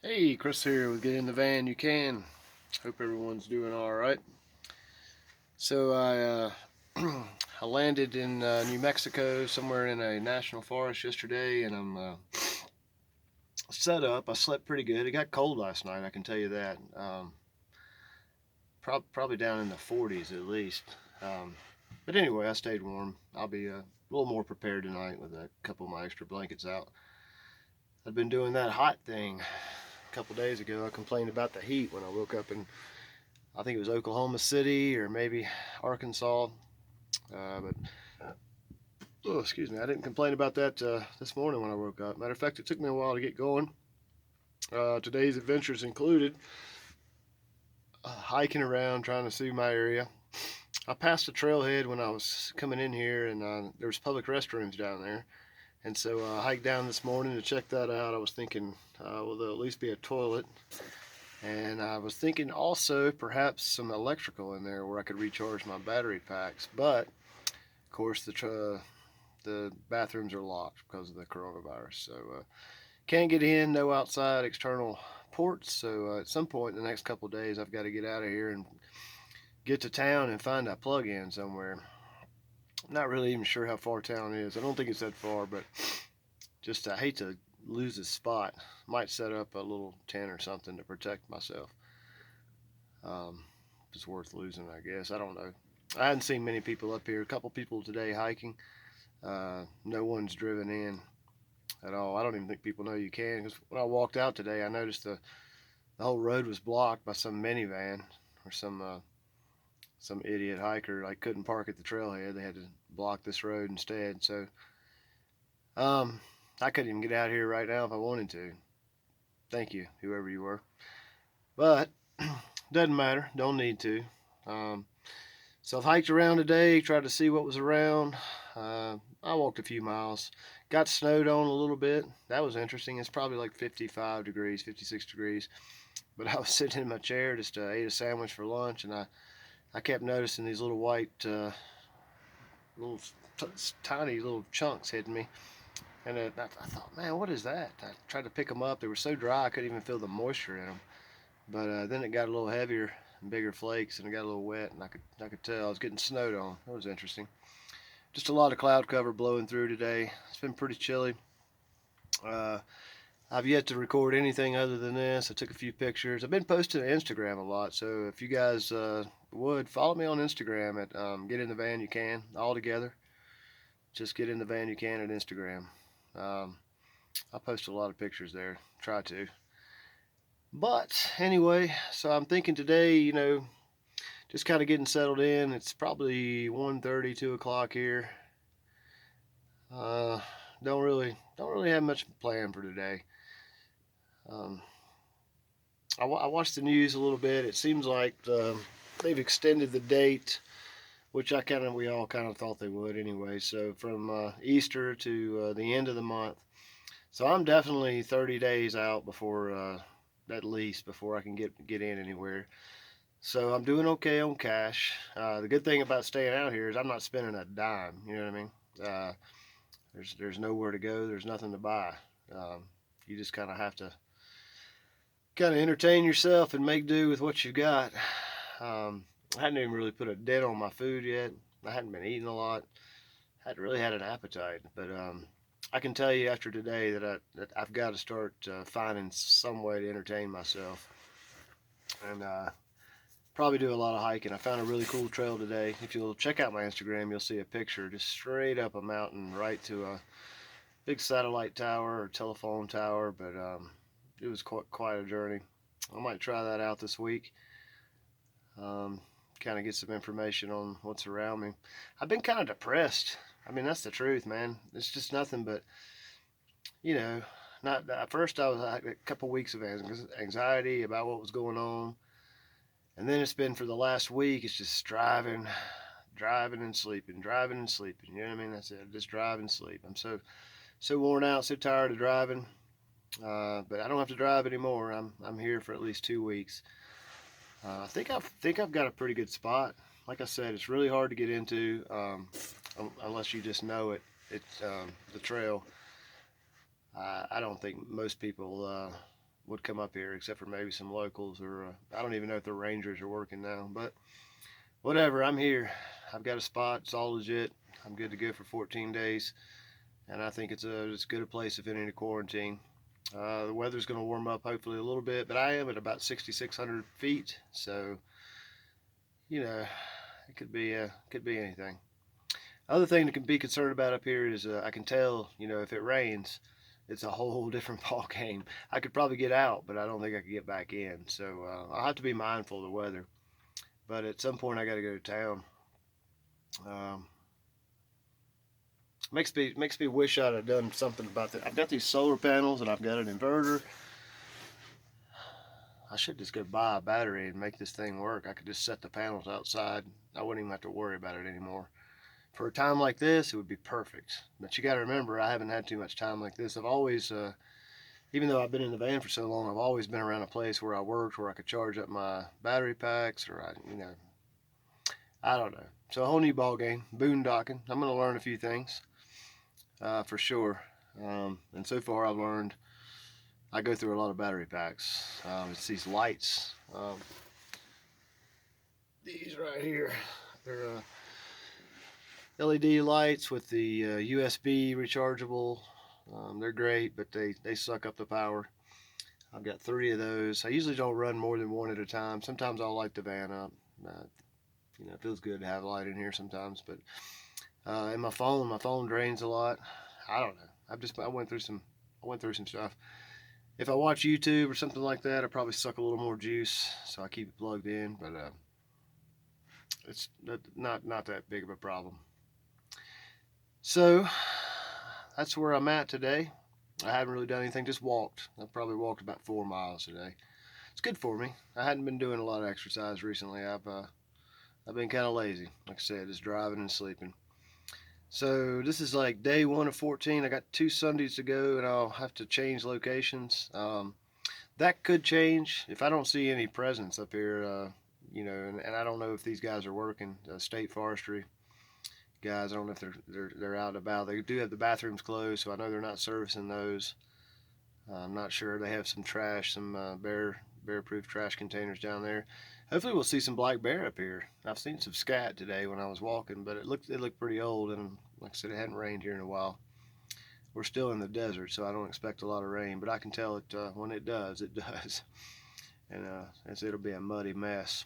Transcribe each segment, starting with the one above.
Hey, Chris here with Get in the Van You Can. Hope everyone's doing all right. So I landed in New Mexico, somewhere in a national forest yesterday, and I'm set up. I slept pretty good. It got cold last night, I can tell you that. Probably down in the 40s at least. But anyway, I stayed warm. I'll be a little more prepared tonight with a couple of my extra blankets out. I've been doing that hot thing. A couple days ago, I complained about the heat when I woke up in, I think it was Oklahoma City or maybe Arkansas. But oh, excuse me, I didn't complain about that this morning when I woke up. Matter of fact, it took me a while to get going. Today's adventures included hiking around, trying to see my area. I passed a trailhead when I was coming in here, and there was public restrooms down there. And so I hiked down this morning to check that out. I was thinking, well, there'll at least be a toilet. And I was thinking also perhaps some electrical in there where I could recharge my battery packs. But of course, the bathrooms are locked because of the coronavirus. So can't get in, no outside external ports. So at some point in the next couple of days, I've got to get out of here and get to town and find a plug-in somewhere. I'm not really even sure how far town is. I don't think it's that far, but just I hate to lose a spot. Might set up a little tent or something to protect myself. Um, it's worth losing, I guess. I don't know. I hadn't seen many people up here. A couple people today hiking. No one's driven in at all. I don't even think people know you can. Because when I walked out today, I noticed the whole road was blocked by some minivan or some idiot hiker. Like couldn't park at the trailhead. They had to block this road instead. So um, I couldn't even get out here right now if I wanted to. Thank you, whoever you were. But doesn't matter. Don't need to. Um, so I've hiked around today, tried to see what was around. I walked a few miles. Got snowed on a little bit. That was interesting. It's probably like 55 degrees, 56 degrees. But I was sitting in my chair, just ate a sandwich for lunch, and I kept noticing these little white, little tiny little chunks hitting me. And I thought, man, what is that? I tried to pick them up. They were so dry I couldn't even feel the moisture in them. But then it got a little heavier and bigger flakes, and it got a little wet, and I could tell I was getting snowed on. That was interesting. Just a lot of cloud cover blowing through today. It's been pretty chilly. Uh, I've yet to record anything other than this. I took a few pictures. I've been posting to Instagram a lot, so if you guys would follow me on Instagram at Get in the Van You Can, all together. Just Get in the Van You Can at Instagram. Um, I post a lot of pictures there. Try to. But anyway, so I'm thinking today, just kind of getting settled in. It's probably 1:30, 2 o'clock here. Uh, don't really have much planned for today. Um, I watched the news a little bit. It seems like they've extended the date, which we all kind of thought they would anyway. So from Easter to the end of the month. So I'm definitely 30 days out before, at least, before I can get in anywhere. So I'm doing okay on cash. The good thing about staying out here is I'm not spending a dime. You know what I mean? Uh, there's nowhere to go. There's nothing to buy. You just kind of have to kind of entertain yourself and make do with what you got. I hadn't even really put a dent on my food yet. I hadn't been eating a lot. I hadn't really had an appetite, but I can tell you after today that I've got to start finding some way to entertain myself, and probably do a lot of hiking. I found a really cool trail today. If you'll check out my Instagram, you'll see a picture just straight up a mountain right to a big satellite tower or telephone tower, but it was quite a journey. I might try that out this week. Um, kind of get some information on what's around me. I've been kind of depressed. I mean, that's the truth, man. It's just nothing but, you know, not at first I was like a couple weeks of anxiety about what was going on, and then it's been for the last week. It's just driving and sleeping, driving and sleeping. You know what I mean? That's it. Just drive and sleep. I'm so worn out, so tired of driving. But I don't have to drive anymore. I'm here for at least 2 weeks. I think I've got a pretty good spot. Like I said, it's really hard to get into unless you just know it. It's the trail. I don't think most people would come up here, except for maybe some locals, or I don't even know if the rangers are working now. But whatever, I'm here. I've got a spot. It's all legit. I'm good to go for 14 days, and I think it's as good a place if any to quarantine. The weather's going to warm up hopefully a little bit, but I am at about 6,600 feet, so it could be anything. Other thing to be concerned about up here is I can tell if it rains, it's a whole different ball game. I could probably get out, but I don't think I could get back in. So I'll have to be mindful of the weather. But at some point, I got to go to town. Um, makes me wish I'd have done something about that. I've got these solar panels and I've got an inverter. I should just go buy a battery and make this thing work. I could just set the panels outside. I wouldn't even have to worry about it anymore. For a time like this, it would be perfect. But you got to remember, I haven't had too much time like this. I've always, even though I've been in the van for so long, I've always been around a place where I worked, where I could charge up my battery packs, or I don't know. So a whole new ball game, boondocking. I'm going to learn a few things, for sure. And so far, I've learned. I go through a lot of battery packs. It's these lights. These right here. They're LED lights with the USB rechargeable. They're great, but they suck up the power. I've got 3 of those. I usually don't run more than one at a time. Sometimes I'll light the van up. It feels good to have light in here sometimes. But and my phone drains a lot. I don't know. I went through some stuff. If I watch YouTube or something like that, I probably suck a little more juice, so I keep it plugged in. But it's not that big of a problem. So that's where I'm at today. I haven't really done anything, just walked. I've probably walked about 4 miles today. It's good for me. I hadn't been doing a lot of exercise recently. I've been kind of lazy, like I said, just driving and sleeping. So this is like day 1 of 14. I got 2 Sundays to go, and I'll have to change locations. That could change if I don't see any presence up here. And I don't know if these guys are working. State Forestry guys. I don't know if they're out and about. They do have the bathrooms closed, so I know they're not servicing those. I'm not sure. They have some trash, some bear-proof trash containers down there. Hopefully, we'll see some black bear up here. I've seen some scat today when I was walking, but it looked pretty old, and like I said, it hadn't rained here in a while. We're still in the desert, so I don't expect a lot of rain, but I can tell it when it does, it does, and it'll be a muddy mess.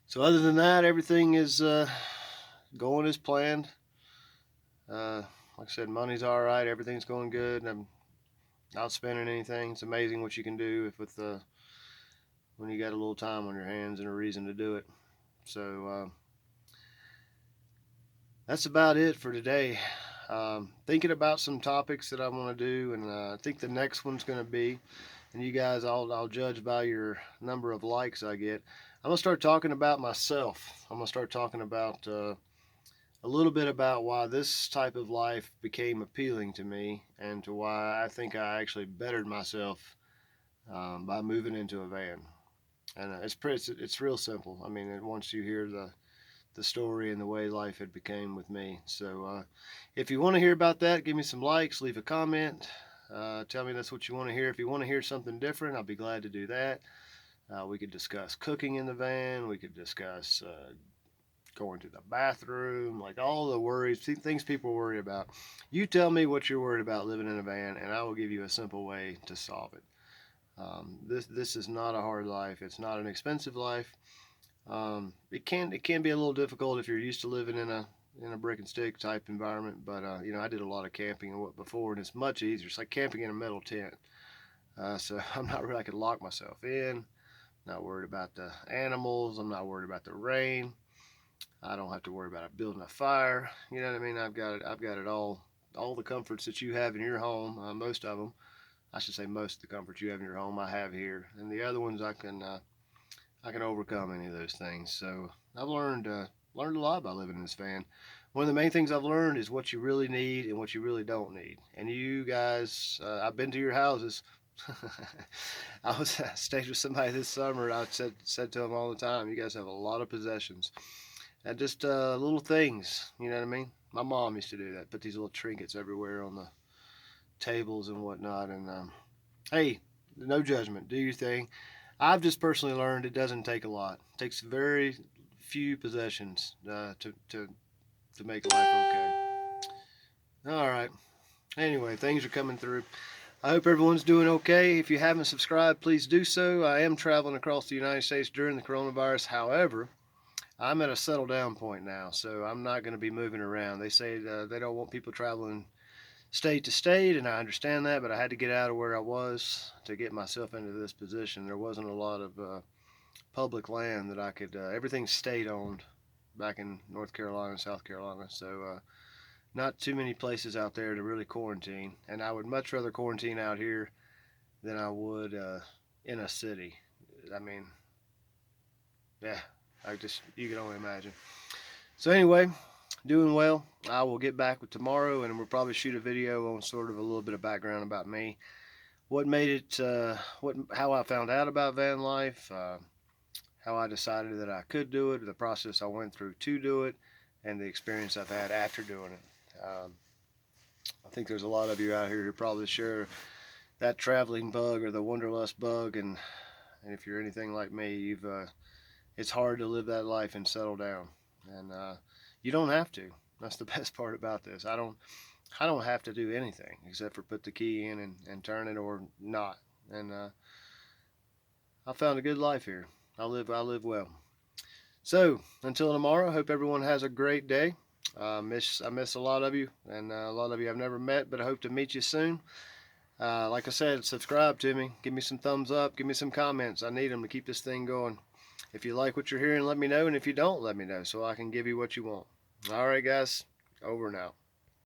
So other than that, everything is going as planned. Like I said, money's all right. Everything's going good. I'm not spending anything. It's amazing what you can do when you got a little time on your hands and a reason to do it. So that's about it for today. Thinking about some topics that I want to do, and I think the next one's going to be, and you guys, I'll judge by your number of likes I get. I'm gonna start talking about myself. I'm gonna start talking about a little bit about why this type of life became appealing to me, and to why I think I actually bettered myself by moving into a van. And it's real simple. I mean, once you hear the story and the way life had became with me. So if you want to hear about that, give me some likes, leave a comment, tell me that's what you want to hear. If you want to hear something different, I'll be glad to do that. We could discuss cooking in the van. We could discuss going to the bathroom, like all the worries, things people worry about. You tell me what you're worried about living in a van, and I will give you a simple way to solve it. This is not a hard life. It's not an expensive life. It can be a little difficult if you're used to living in a brick and stick type environment. But I did a lot of camping before, and it's much easier. It's like camping in a metal tent. So I'm not really. I could lock myself in. Not worried about the animals. I'm not worried about the rain. I don't have to worry about building a fire. You know what I mean? I've got it all. All the comforts that you have in your home. Most of them. I should say most of the comforts you have in your home, I have here, and the other ones I can overcome any of those things. So I've learned a lot by living in this van. One of the main things I've learned is what you really need and what you really don't need. And you guys, I've been to your houses. I stayed with somebody this summer, and I said to them all the time, "You guys have a lot of possessions, and just little things. You know what I mean?" My mom used to do that. Put these little trinkets everywhere on tables and whatnot. And hey, no judgment. Do your thing. I've just personally learned it doesn't take a lot. It takes very few possessions to make life okay. All right. Anyway, things are coming through. I hope everyone's doing okay. If you haven't subscribed, please do so. I am traveling across the United States during the coronavirus. However, I'm at a settle down point now, so I'm not going to be moving around. They say they don't want people traveling state to state, and I understand that, but I had to get out of where I was to get myself into this position. There wasn't a lot of public land that I could, everything's state owned back in North Carolina and South Carolina, so not too many places out there to really quarantine. And I would much rather quarantine out here than I would in a city. I mean, yeah, you can only imagine. So, anyway, doing well. I will get back with tomorrow, and we'll probably shoot a video on sort of a little bit of background about me, what made it, how I found out about van life, how I decided that I could do it, the process I went through to do it, and the experience I've had after doing it. I think there's a lot of you out here who probably share that traveling bug or the wanderlust bug, and if you're anything like me, it's hard to live that life and settle down, and you don't have to. That's the best part about this. I don't have to do anything except for put the key in and turn it or not, and I found a good life here. I live well. So until tomorrow, I hope everyone has a great day. I miss a lot of you, and a lot of you I've never met, but I hope to meet you soon. Like I said, subscribe to me. Give me some thumbs up. Give me some comments. I need them to keep this thing going. If you like what you're hearing, let me know. And if you don't, let me know so I can give you what you want. All right, guys. Over and out.